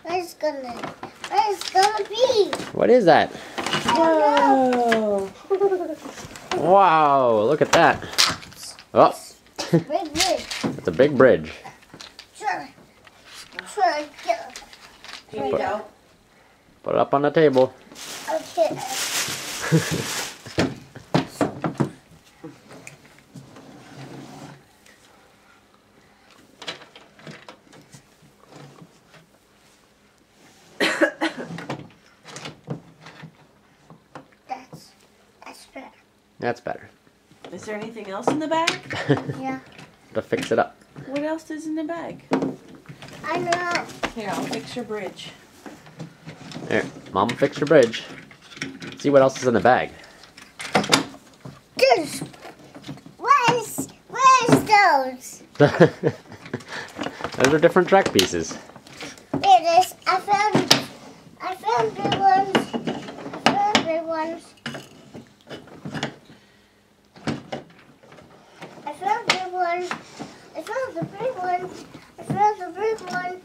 Where's gonna be? What is that? Whoa! Wow, look at that. Oh, Big bridge. it's a big bridge. Sure. Do you need help? Put it up on the table. Okay. That's better. That's better. Is there anything else in the bag? Yeah. To fix it up. What else is in the bag? I know. Here, I'll fix your bridge. Here, Mom, fix your bridge. See what else is in the bag. This. Where's those? Those are different track pieces. There it is. I found big ones. I found big ones. I found big ones. I found the big one. I found the big one.